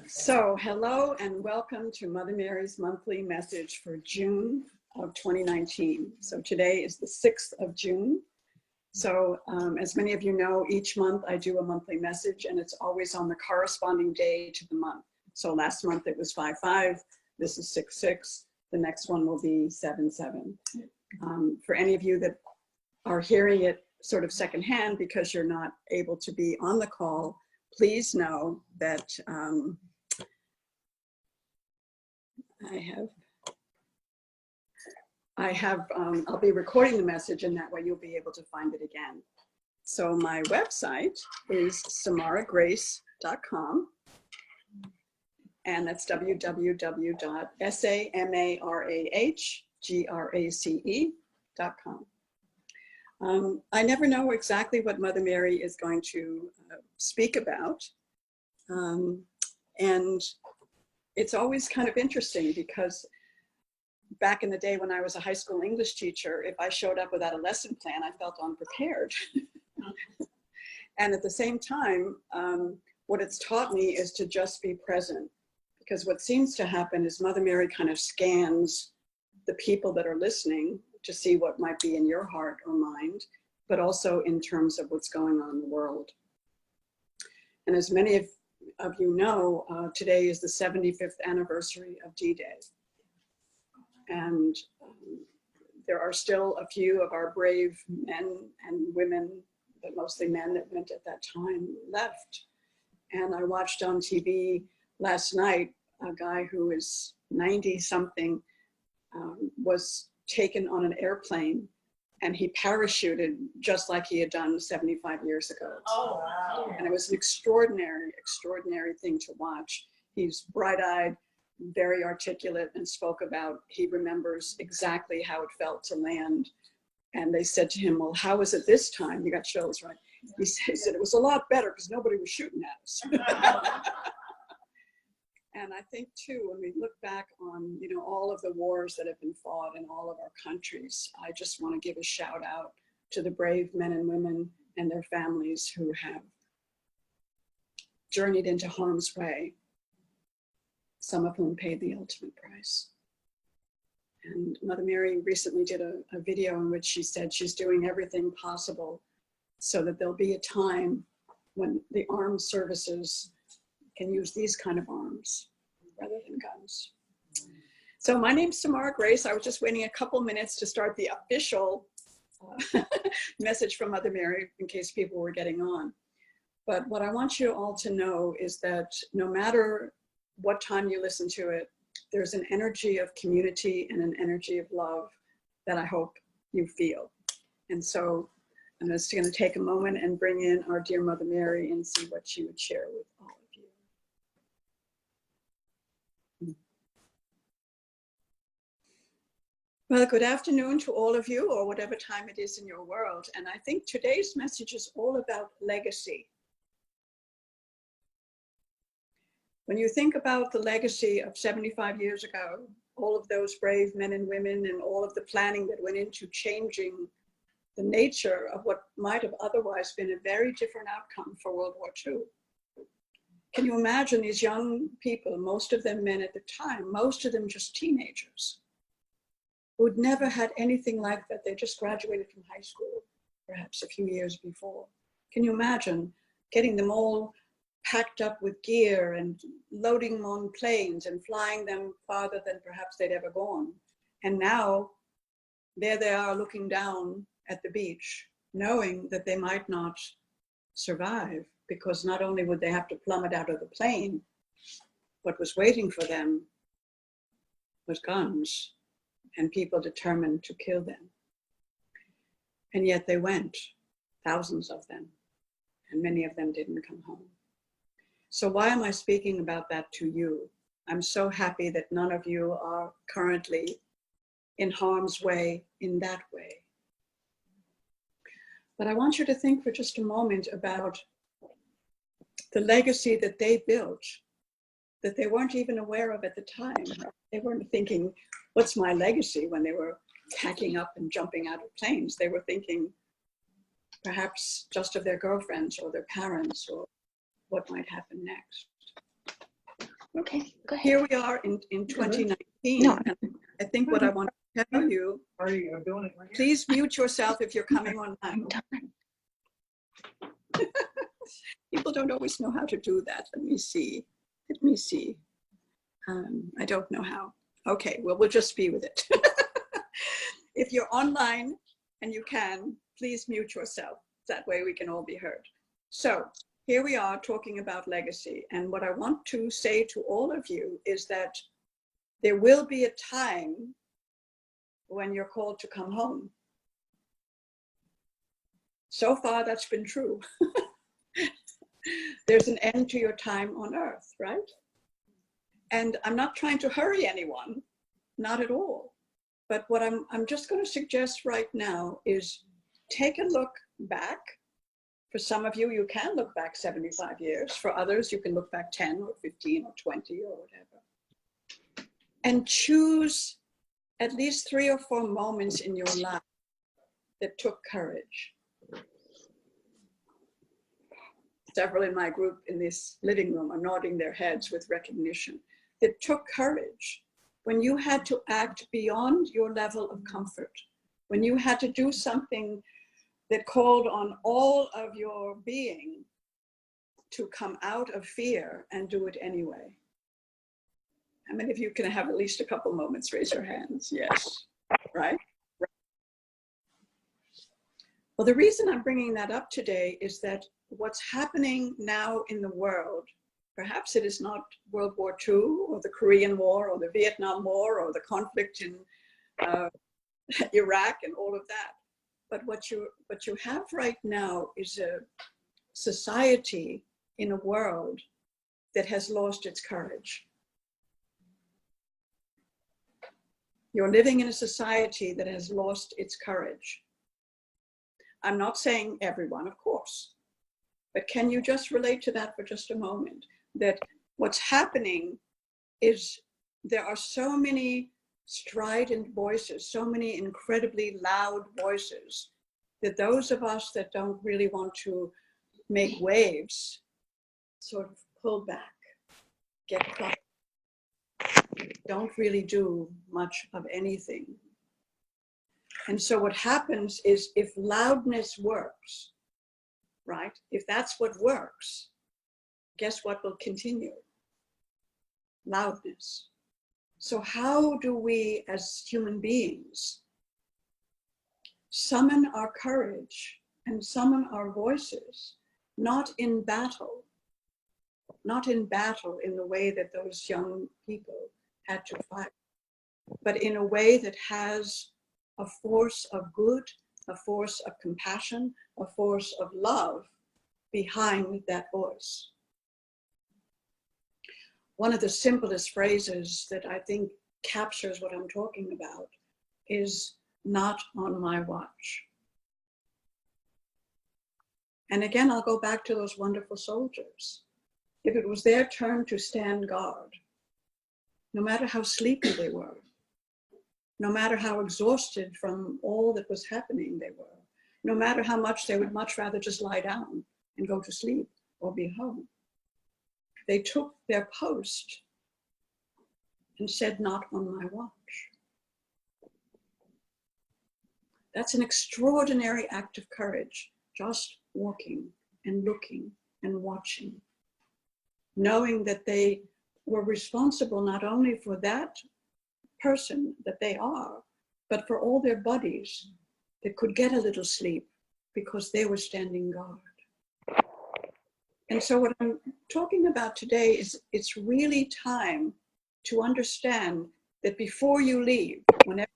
So, hello and welcome to Mother Mary's monthly message for June of 2019. So today is the 6th of June. So as many of you know, each month I do a monthly message and it's always on the corresponding day to the month. So last month it was 5/5, this is 6/6, the next one will be 7/7. For any of you that are hearing it sort of secondhand because you're not able to be on the call, please know that I'll be recording the message, and that way you'll be able to find it again. So my website is samaragrace.com, and that's www.samaragrace.com. I never know exactly what Mother Mary is going to speak about. And it's always kind of interesting because back in the day when I was a high school English teacher, if I showed up without a lesson plan, I felt unprepared. And at the same time, what it's taught me is to just be present. Because what seems to happen is Mother Mary kind of scans the people that are listening to see what might be in your heart or mind, but also in terms of what's going on in the world. And as many of you know, today is the 75th anniversary of D-Day. And there are still a few of our brave men and women, but mostly men that went at that time, left. And I watched on TV last night, a guy who is 90 something was taken on an airplane, and he parachuted just like he had done 75 years ago. Oh, wow. And it was an extraordinary, extraordinary thing to watch. He's bright-eyed, very articulate, and spoke about, he remembers exactly how it felt to land. And they said to him, well, how was it this time? You got chills, right? He said, it was a lot better because nobody was shooting at us. And I think too, when we look back on, you know, all of the wars that have been fought in all of our countries, I just want to give a shout out to the brave men and women and their families who have journeyed into harm's way, some of whom paid the ultimate price. And Mother Mary recently did a video in which she said she's doing everything possible so that there'll be a time when the armed services can use these kind of arms rather than guns. So my name's Samara Grace. I was just waiting a couple minutes to start the official message from Mother Mary in case people were getting on. But what I want you all to know is that no matter what time you listen to it, there's an energy of community and an energy of love that I hope you feel. And so I'm just going to take a moment and bring in our dear Mother Mary and see what she would share with all of you. Well, good afternoon to all of you, or whatever time it is in your world. And I think today's message is all about legacy. When you think about the legacy of 75 years ago, all of those brave men and women and all of the planning that went into changing the nature of what might have otherwise been a very different outcome for World War II. Can you imagine these young people, most of them men at the time, most of them just teenagers, who'd never had anything like that. They just graduated from high school, perhaps a few years before. Can you imagine getting them all packed up with gear and loading them on planes and flying them farther than perhaps they'd ever gone? And now, there they are looking down at the beach, knowing that they might not survive, because not only would they have to plummet out of the plane, what was waiting for them was guns and people determined to kill them. And yet they went, thousands of them, and many of them didn't come home. So why am I speaking about that to you? I'm so happy that none of you are currently in harm's way in that way. But I want you to think for just a moment about the legacy that they built, that they weren't even aware of at the time. They weren't thinking, what's my legacy, when they were packing up and jumping out of planes? They were thinking, perhaps just of their girlfriends or their parents or what might happen next. Okay, go ahead. Here we are in 2019. No. And I think what I want to tell you, please mute yourself if you're coming online. People don't always know how to do that. Let me see. I don't know how. Okay, well, we'll just be with it. If you're online and you can, please mute yourself. That way we can all be heard. So here we are talking about legacy. And what I want to say to all of you is that there will be a time when you're called to come home. So far, that's been true. There's an end to your time on earth, right? And I'm not trying to hurry anyone, not at all. But what I'm just going to suggest right now is take a look back. For some of you, you can look back 75 years. For others, you can look back 10 or 15 or 20 or whatever. And choose at least 3 or 4 moments in your life that took courage. Several in my group in this living room are nodding their heads with recognition. That took courage when you had to act beyond your level of comfort, when you had to do something that called on all of your being to come out of fear and do it anyway. How many of you can have at least a couple moments? Raise your hands. Yes, right? Well, the reason I'm bringing that up today is that what's happening now in the world, perhaps it is not World War II or the Korean War or the Vietnam War or the conflict in Iraq and all of that. But what you have right now is a society in a world that has lost its courage. You're living in a society that has lost its courage. I'm not saying everyone, of course, but can you just relate to that for just a moment? That what's happening is there are so many strident voices, so many incredibly loud voices, that those of us that don't really want to make waves sort of pull back, get quiet, don't really do much of anything. And so what happens is if loudness works, right? If that's what works, guess what will continue? Loudness. So how do we as human beings summon our courage and summon our voices, not in battle in the way that those young people had to fight, but in a way that has a force of good, a force of compassion, a force of love behind that voice. One of the simplest phrases that I think captures what I'm talking about is "not on my watch." And again, I'll go back to those wonderful soldiers. If it was their turn to stand guard, no matter how sleepy they were, no matter how exhausted from all that was happening they were, no matter how much they would much rather just lie down and go to sleep or be home, they took their post and said, "Not on my watch." That's an extraordinary act of courage, just walking and looking and watching, knowing that they were responsible not only for that person that they are, but for all their buddies that could get a little sleep because they were standing guard. And so what I'm talking about today is it's really time to understand that before you leave, whenever,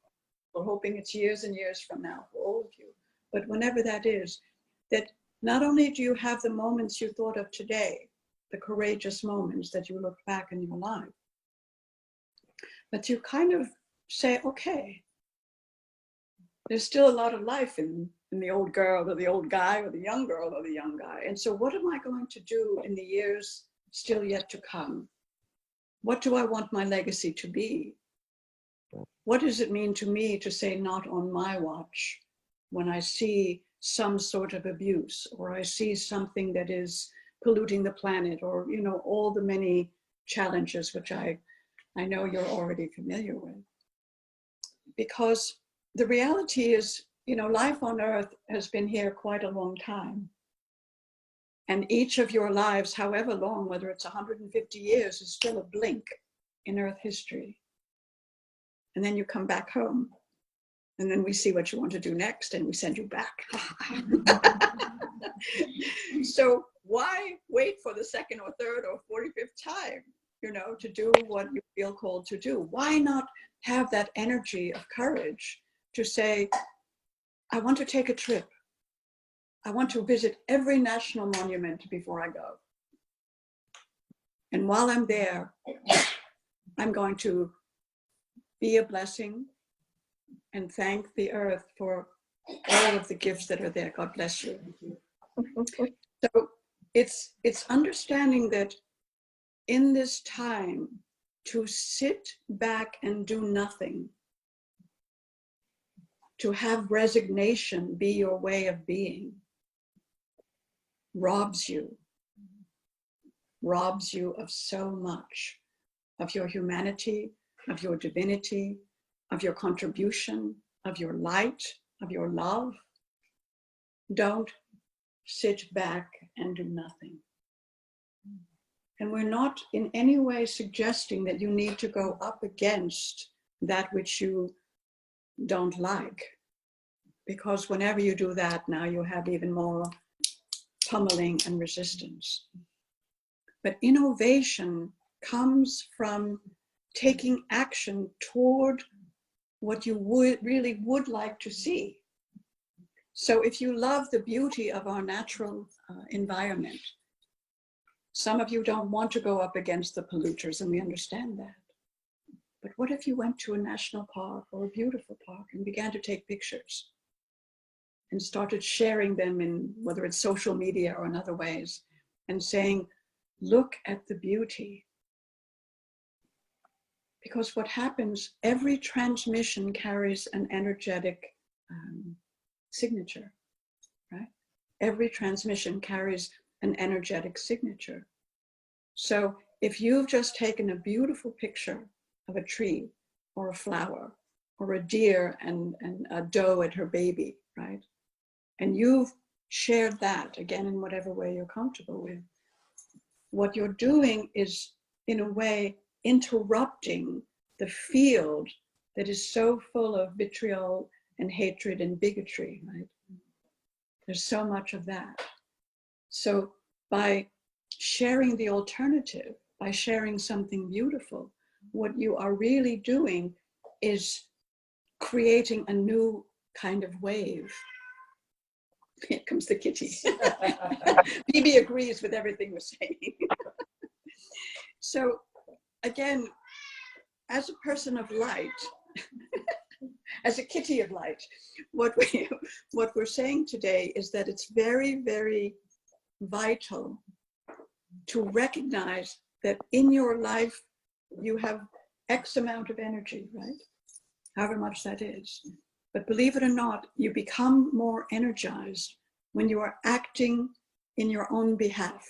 we're hoping it's years and years from now for all of you, but whenever that is, that not only do you have the moments you thought of today, the courageous moments that you look back in your life, but you kind of say, okay, there's still a lot of life in the old girl or the old guy or the young girl or the young guy. And so what am I going to do in the years still yet to come? What do I want my legacy to be? What does it mean to me to say "not on my watch" when I see some sort of abuse, or I see something that is polluting the planet, or, you know, all the many challenges which I know you're already familiar with. Because the reality is, you know, life on Earth has been here quite a long time. And each of your lives, however long, whether it's 150 years, is still a blink in Earth history. And then you come back home, and then we see what you want to do next, and we send you back. So why wait for the second or third or 45th time, you know, to do what you feel called to do? Why not have that energy of courage to say, I want to take a trip. I want to visit every national monument before I go. And while I'm there, I'm going to be a blessing and thank the earth for all of the gifts that are there. God bless you. So it's understanding that in this time, to sit back and do nothing, to have resignation be your way of being, robs you of so much, of your humanity, of your divinity, of your contribution, of your light, of your love. Don't sit back and do nothing. And we're not in any way suggesting that you need to go up against that which you don't like, because whenever you do that, now you have even more pummeling and resistance. But innovation comes from taking action toward what you really would like to see. So if you love the beauty of our natural environment, some of you don't want to go up against the polluters, and we understand that. But what if you went to a national park or a beautiful park and began to take pictures and started sharing them in, whether it's social media or in other ways, and saying, look at the beauty. Because what happens, every transmission carries an energetic signature, right? Every transmission carries an energetic signature. So if you've just taken a beautiful picture of a tree or a flower or a deer and a doe and her baby, right? And you've shared that, again, in whatever way you're comfortable with, what you're doing is, in a way, interrupting the field that is so full of vitriol and hatred and bigotry, right? There's so much of that. So by sharing the alternative, by sharing something beautiful, what you are really doing is creating a new kind of wave. Here comes the kitty. Bibi agrees with everything we're saying. So again, as a person of light, as a kitty of light, what we're saying today is that it's very, very vital to recognize that in your life, you have X amount of energy, right? However much that is. But believe it or not, you become more energized when you are acting in your own behalf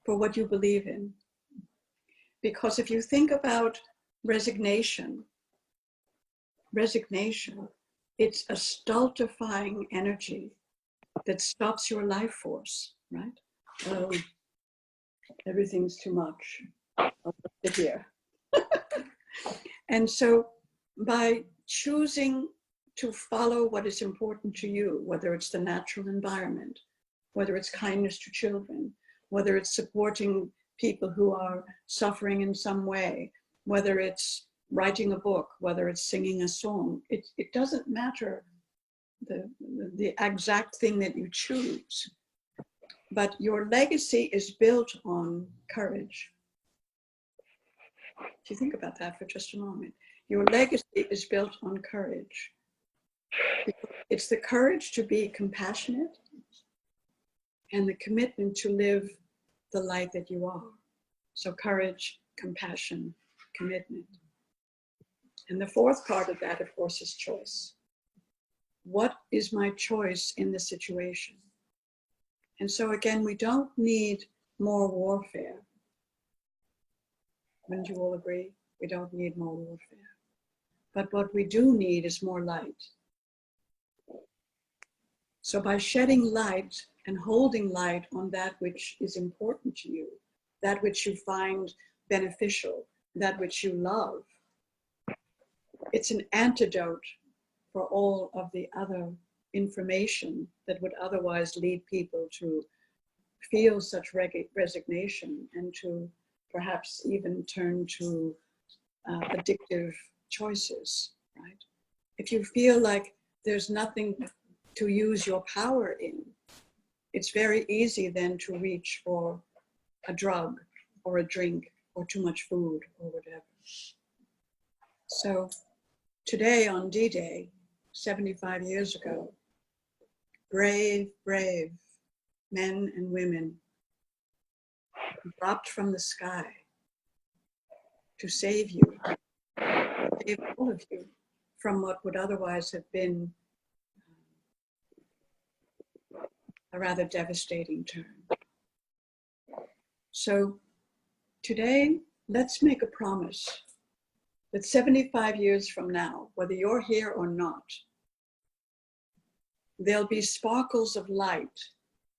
for what you believe in. Because if you think about resignation, it's a stultifying energy that stops your life force, right? Oh, everything's too much. I'll sit here. And so by choosing to follow what is important to you, whether it's the natural environment, whether it's kindness to children, whether it's supporting people who are suffering in some way, whether it's writing a book, whether it's singing a song, it doesn't matter the exact thing that you choose, but your legacy is built on courage. If you think about that for just a moment, your legacy is built on courage. It's the courage to be compassionate and the commitment to live the light that you are. So courage, compassion, commitment. And the fourth part of that, of course, is choice. what is my choice in this situation? And so again, we don't need more warfare. Wouldn't you all agree? We don't need more warfare. But what we do need is more light. So by shedding light and holding light on that which is important to you, that which you find beneficial, that which you love, it's an antidote for all of the other information that would otherwise lead people to feel such resignation and to perhaps even turn to addictive choices, right? If you feel like there's nothing to use your power in, it's very easy then to reach for a drug or a drink or too much food or whatever. So today on D-Day, 75 years ago, brave, brave men and women dropped from the sky to save you, save all of you from what would otherwise have been a rather devastating turn. So today, let's make a promise that 75 years from now, whether you're here or not, there'll be sparkles of light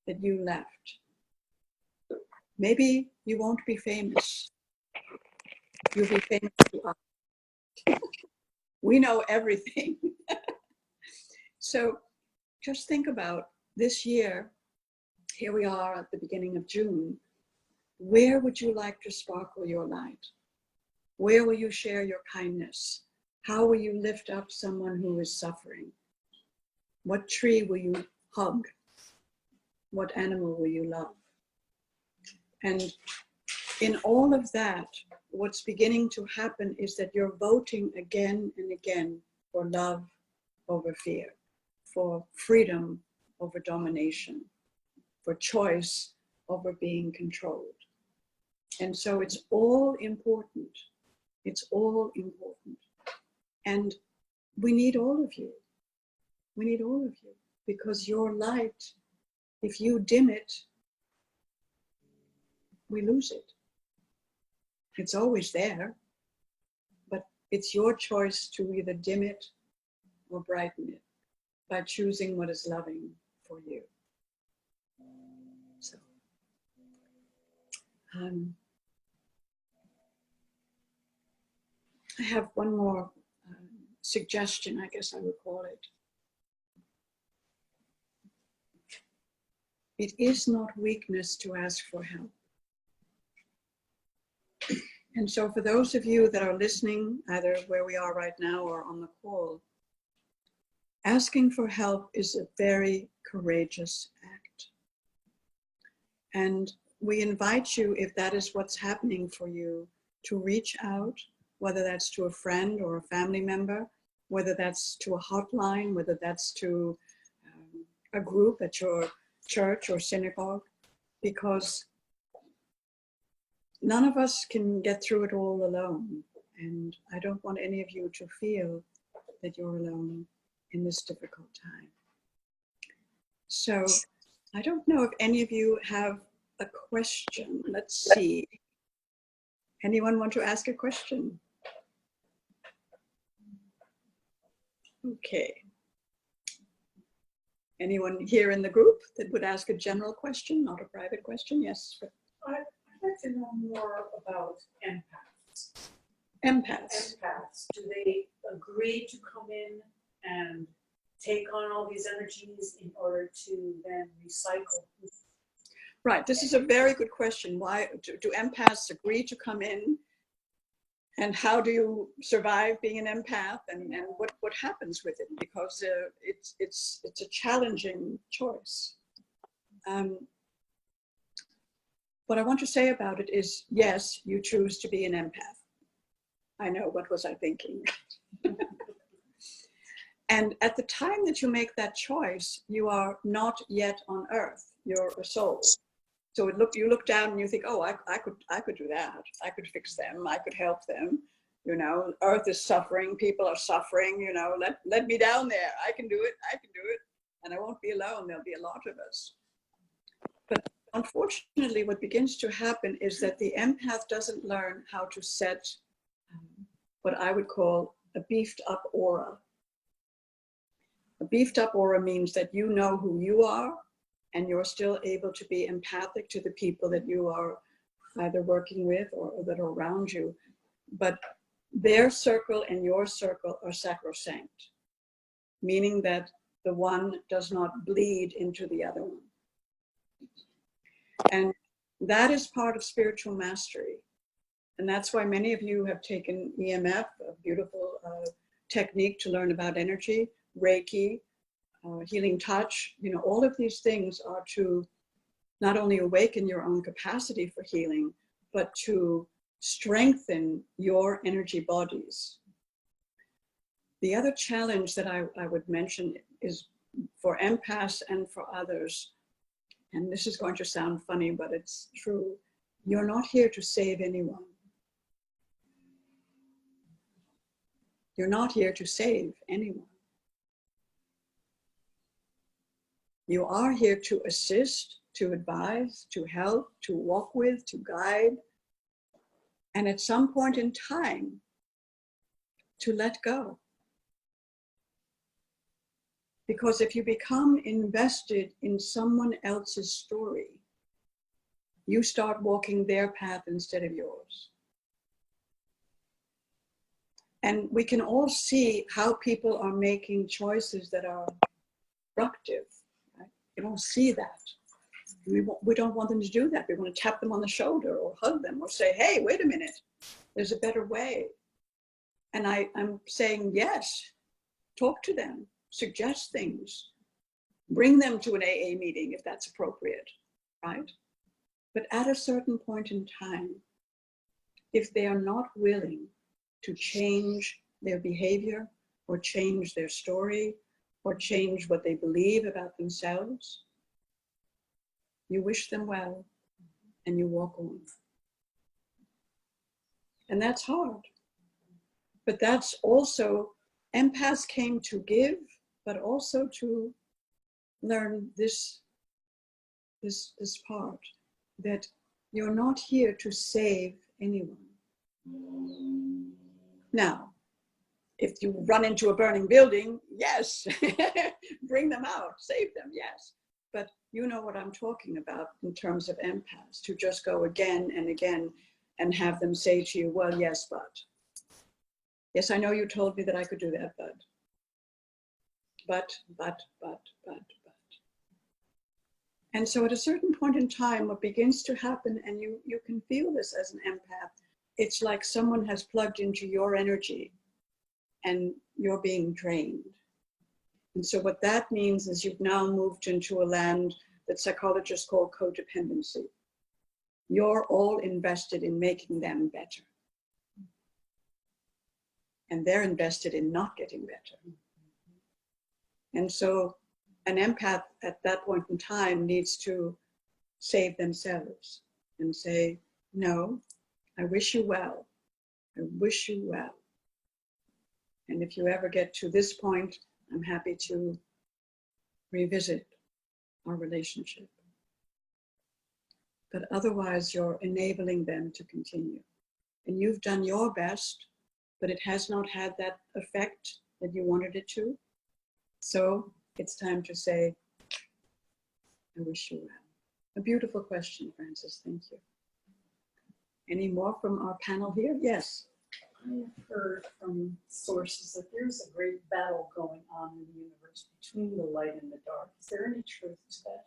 that you left. Maybe you won't be famous. You'll be famous to us. We know everything. So just think about this year. Here we are at the beginning of June. Where would you like to sparkle your light? Where will you share your kindness? How will you lift up someone who is suffering? What tree will you hug? What animal will you love? And in all of that, what's beginning to happen is that you're voting again and again for love over fear, for freedom over domination, for choice over being controlled. And so it's all important. It's all important. And we need all of you. We need all of you, because your light, if you dim it, we lose it. It's always there, but it's your choice to either dim it or brighten it by choosing what is loving for you. So, I have one more suggestion, I guess I would call it. It is not weakness to ask for help. And so for those of you that are listening, either where we are right now or on the call, asking for help is a very courageous act. And we invite you, if that is what's happening for you, to reach out, whether that's to a friend or a family member, whether that's to a hotline, whether that's to a group at your church or synagogue, because none of us can get through it all alone. And I don't want any of you to feel that you're alone in this difficult time. So I don't know if any of you have a question. Let's see. Anyone want to ask a question? Okay. Anyone here in the group that would ask a general question, not a private question? Yes. I'd like to know more about empaths. Empaths. Empaths, do they agree to come in and take on all these energies in order to then recycle? Right, this is a very good question. Why do empaths agree to come in? And how do you survive being an empath, and what happens with it? Because it's a challenging choice. What I want to say about it is, yes, you choose to be an empath. I know, what was I thinking? And at the time that you make that choice, you are not yet on earth. You're a soul. So you look down and you think, oh, I could do that. I could fix them. I could help them. You know, Earth is suffering, people are suffering, you know, let me down there. I can do it, I can do it. And I won't be alone, there'll be a lot of us. But unfortunately, what begins to happen is that the empath doesn't learn how to set what I would call a beefed up aura. A beefed up aura means that you know who you are and you're still able to be empathic to the people that you are either working with or that are around you. But their circle and your circle are sacrosanct, meaning that the one does not bleed into the other one. And that is part of spiritual mastery. And that's why many of you have taken EMF, a beautiful technique to learn about energy, Reiki, healing touch. You know, all of these things are to not only awaken your own capacity for healing, but to strengthen your energy bodies. The other challenge that I would mention is for empaths and for others, and this is going to sound funny, but it's true. You're not here to save anyone. You're not here to save anyone. You are here to assist, to advise, to help, to walk with, to guide, and at some point in time, to let go. Because if you become invested in someone else's story, you start walking their path instead of yours. And we can all see how people are making choices that are destructive. Right? You don't see that. We don't want them to do that. We want to tap them on the shoulder or hug them or say, hey, wait a minute, there's a better way. And I'm saying, yes, talk to them, suggest things, bring them to an AA meeting if that's appropriate, right? But at a certain point in time, if they are not willing to change their behavior or change their story or change what they believe about themselves, you wish them well and you walk on. And that's hard. But that's also, empaths came to give, but also to learn this part, that you're not here to save anyone. Now, if you run into a burning building, yes, bring them out, save them, yes. But you know what I'm talking about in terms of empaths, to just go again and again and have them say to you, well, yes, but. Yes, I know you told me that I could do that, but. And so at a certain point in time, what begins to happen, and you can feel this as an empath, it's like someone has plugged into your energy and you're being drained. And so what that means is you've now moved into a land that psychologists call codependency. You're all invested in making them better. And they're invested in not getting better. And so an empath at that point in time needs to save themselves and say, no, I wish you well. I wish you well. And if you ever get to this point, I'm happy to revisit our relationship. But otherwise, you're enabling them to continue. And you've done your best, but it has not had that effect that you wanted it to. So it's time to say, I wish you well. A beautiful question, Francis. Thank you. Any more from our panel here? Yes. I've heard from sources that there's a great battle going on in the universe between the light and the dark. Is there any truth to that?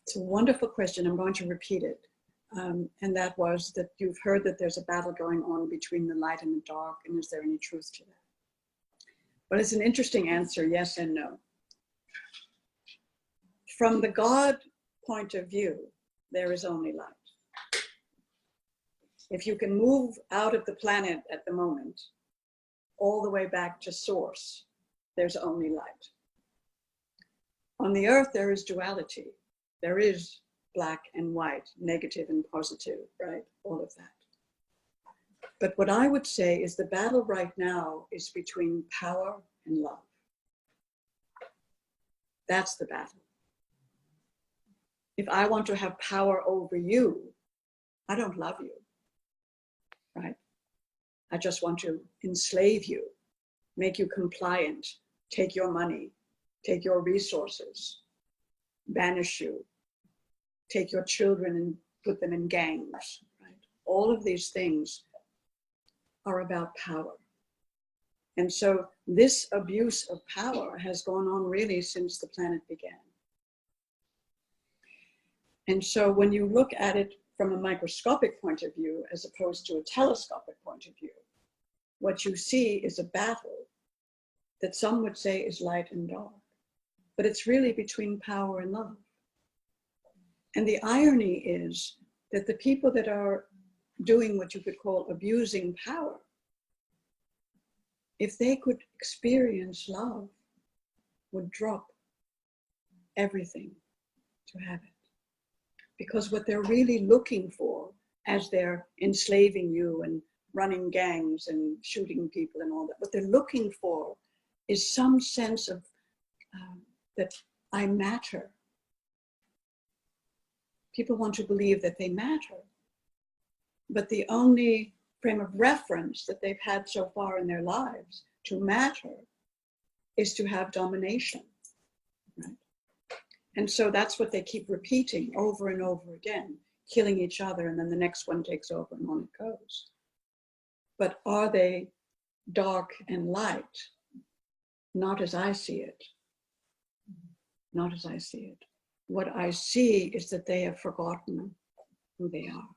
It's a wonderful question. I'm going to repeat it. And that was that you've heard that there's a battle going on between the light and the dark, and is there any truth to that? Well, it's an interesting answer, yes and no. From the God point of view, there is only light. If you can move out of the planet at the moment, all the way back to source, there's only light. On the earth, there is duality. There is black and white, negative and positive, right? All of that. But what I would say is the battle right now is between power and love. That's the battle. If I want to have power over you, I don't love you, right? I just want to enslave you, make you compliant, take your money, take your resources, banish you, take your children and put them in gangs, right? All of these things are about power. And so this abuse of power has gone on really since the planet began. And so when you look at it from a microscopic point of view, as opposed to a telescopic point of view, what you see is a battle that some would say is light and dark, but it's really between power and love. And the irony is that the people that are doing what you could call abusing power, if they could experience love, would drop everything to have it. Because what they're really looking for as they're enslaving you and running gangs and shooting people and all that, what they're looking for is some sense of that I matter. People want to believe that they matter. But the only frame of reference that they've had so far in their lives to matter is to have domination, right? And so that's what they keep repeating over and over again, killing each other, and then the next one takes over and on it goes. But are they dark and light? Not as I see it. Not as I see it. What I see is that they have forgotten who they are.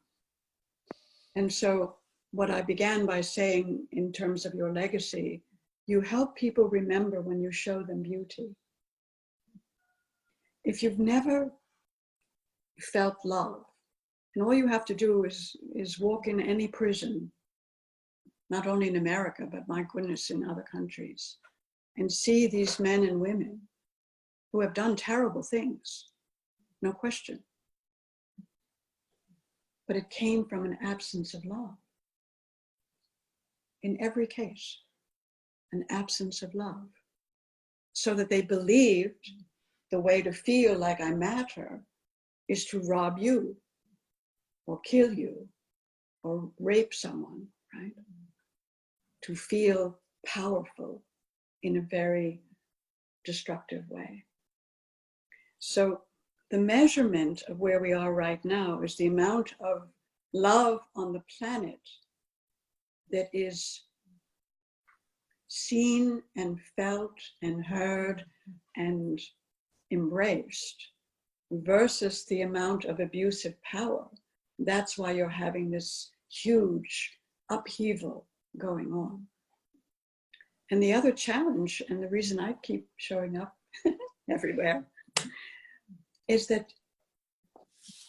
And so what I began by saying in terms of your legacy, you help people remember when you show them beauty. If you've never felt love, and all you have to do is walk in any prison, not only in America, but my goodness, in other countries, and see these men and women who have done terrible things, no question. But it came from an absence of love. In every case, an absence of love. So that they believed the way to feel like I matter is to rob you, or kill you, or rape someone, right? To feel powerful in a very destructive way. So the measurement of where we are right now is the amount of love on the planet that is seen and felt and heard and embraced versus the amount of abusive power. That's why you're having this huge upheaval going on. And the other challenge, and the reason I keep showing up everywhere, is that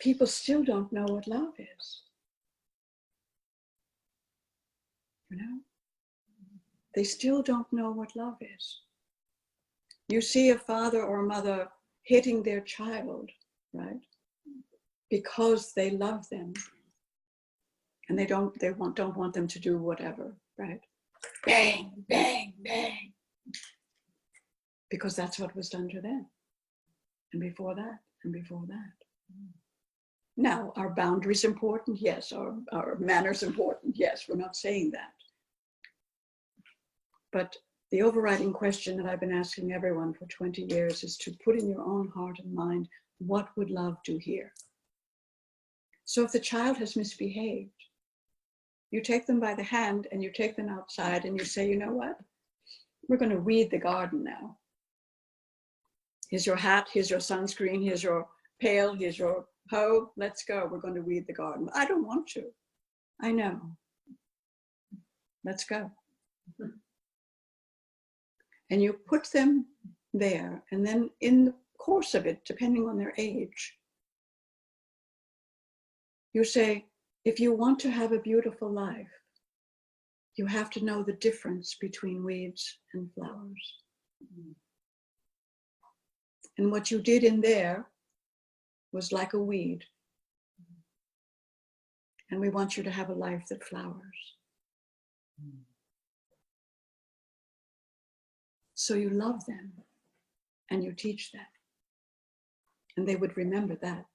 people still don't know what love is. You know? They still don't know what love is. You see a father or a mother hitting their child, right? Because they love them. And they don't want them to do whatever, right? Bang, bang, bang. Because that's what was done to them. And before that, and before that. Now, are boundaries important? Yes. Are manners important? Yes, we're not saying that. But the overriding question that I've been asking everyone for 20 years is to put in your own heart and mind, what would love do here? So if the child has misbehaved, you take them by the hand and you take them outside and you say, you know what? We're going to weed the garden now. Here's your hat, here's your sunscreen, here's your pail, here's your hoe. Let's go. We're going to weed the garden. I don't want to. I know. Let's go. And you put them there, and then in the course of it, depending on their age, you say, if you want to have a beautiful life, you have to know the difference between weeds and flowers. And what you did in there was like a weed. And we want you to have a life that flowers. So you love them and you teach them. And they would remember that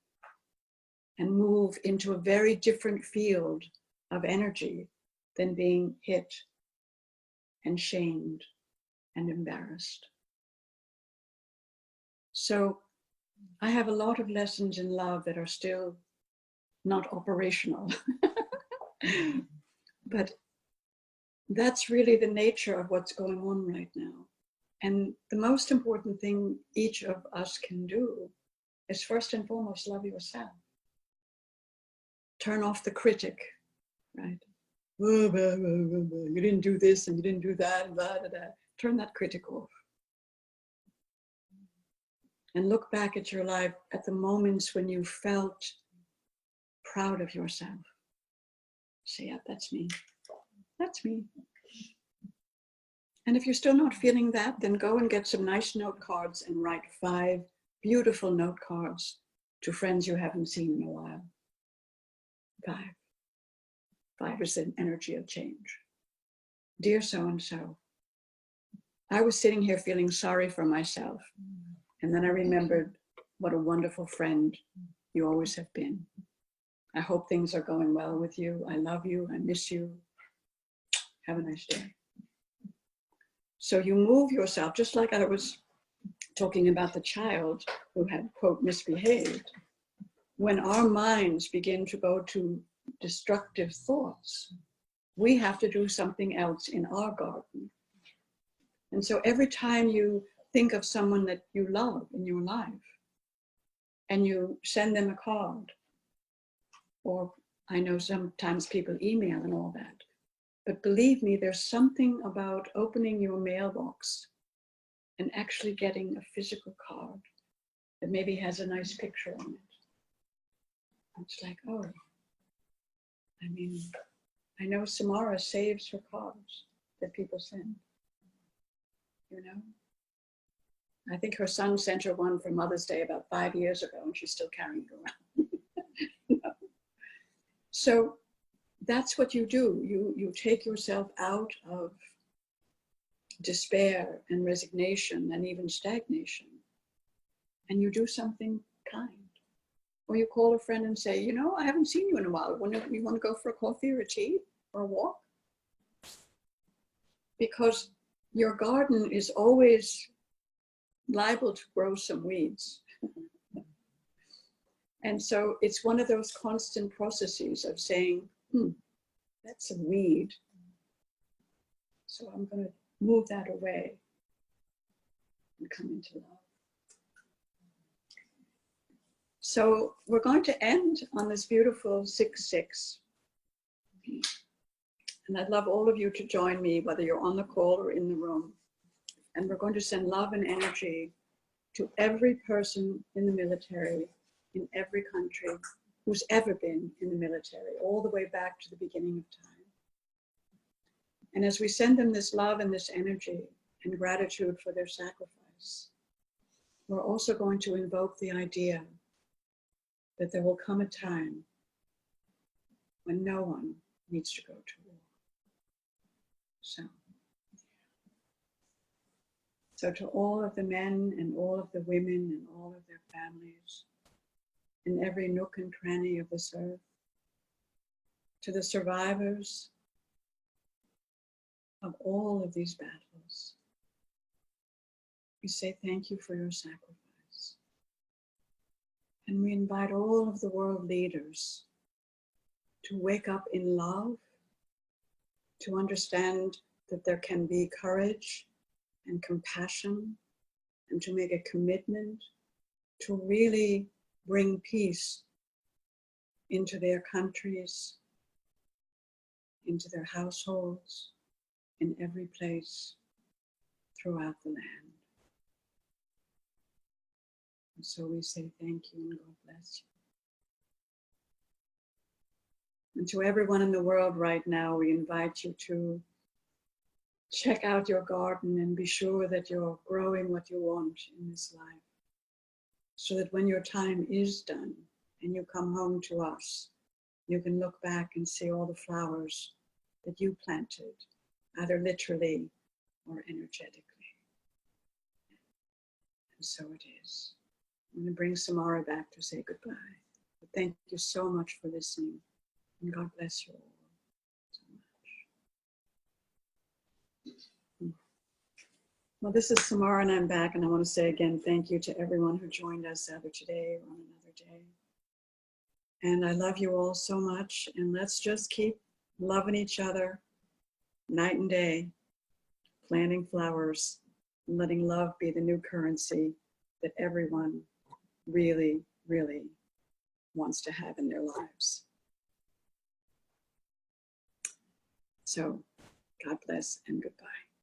and move into a very different field of energy than being hit and shamed and embarrassed. So I have a lot of lessons in love that are still not operational. But that's really the nature of what's going on right now. And the most important thing each of us can do is first and foremost love yourself. Turn off the critic, right? You didn't do this and you didn't do that and blah, blah, blah. Turn that critic off. And look back at your life at the moments when you felt proud of yourself. Say, yeah, that's me. That's me. And if you're still not feeling that, then go and get some nice note cards and write 5 beautiful note cards to friends you haven't seen in a while. 5. 5 is the energy of change. Dear so-and-so, I was sitting here feeling sorry for myself. And then I remembered what a wonderful friend you always have been. I hope things are going well with you. I love you. I miss you. Have a nice day. So you move yourself, just like I was talking about the child who had, quote, misbehaved. When our minds begin to go to destructive thoughts, we have to do something else in our garden. And so every time you think of someone that you love in your life and you send them a card, or I know sometimes people email and all that, but believe me, there's something about opening your mailbox and actually getting a physical card that maybe has a nice picture on it. It's like, oh, I mean, I know Samara saves her cards that people send, you know? I think her son sent her one for Mother's Day about 5 years ago, and she's still carrying it around. You know? So that's what you do. You take yourself out of despair and resignation and even stagnation, and you do something kind. Or you call a friend and say, you know, I haven't seen you in a while. You want to go for a coffee or a tea or a walk? Because your garden is always liable to grow some weeds. And so it's one of those constant processes of saying, that's a weed. So I'm going to move that away and come into love. So we're going to end on this beautiful 6-6. And I'd love all of you to join me, whether you're on the call or in the room. And we're going to send love and energy to every person in the military, in every country, who's ever been in the military, all the way back to the beginning of time. And as we send them this love and this energy and gratitude for their sacrifice, we're also going to invoke the idea that there will come a time when no one needs to go to war. So to all of the men and all of the women and all of their families, in every nook and cranny of this earth, to the survivors of all of these battles, we say thank you for your sacrifice. And we invite all of the world leaders to wake up in love, to understand that there can be courage and compassion, and to make a commitment to really bring peace into their countries, into their households, in every place throughout the land. And so we say thank you and God bless you. And to everyone in the world right now, we invite you to check out your garden and be sure that you're growing what you want in this life, so that when your time is done and you come home to us, you can look back and see all the flowers that you planted either literally or energetically. And so it is. I'm going to bring Samara back to say goodbye. But thank you so much for listening, and God bless you all so much. Well, this is Samara, and I'm back, and I want to say again thank you to everyone who joined us either today or on another day. And I love you all so much, and let's just keep loving each other night and day, planting flowers, and letting love be the new currency that everyone really, really wants to have in their lives. So, God bless and goodbye.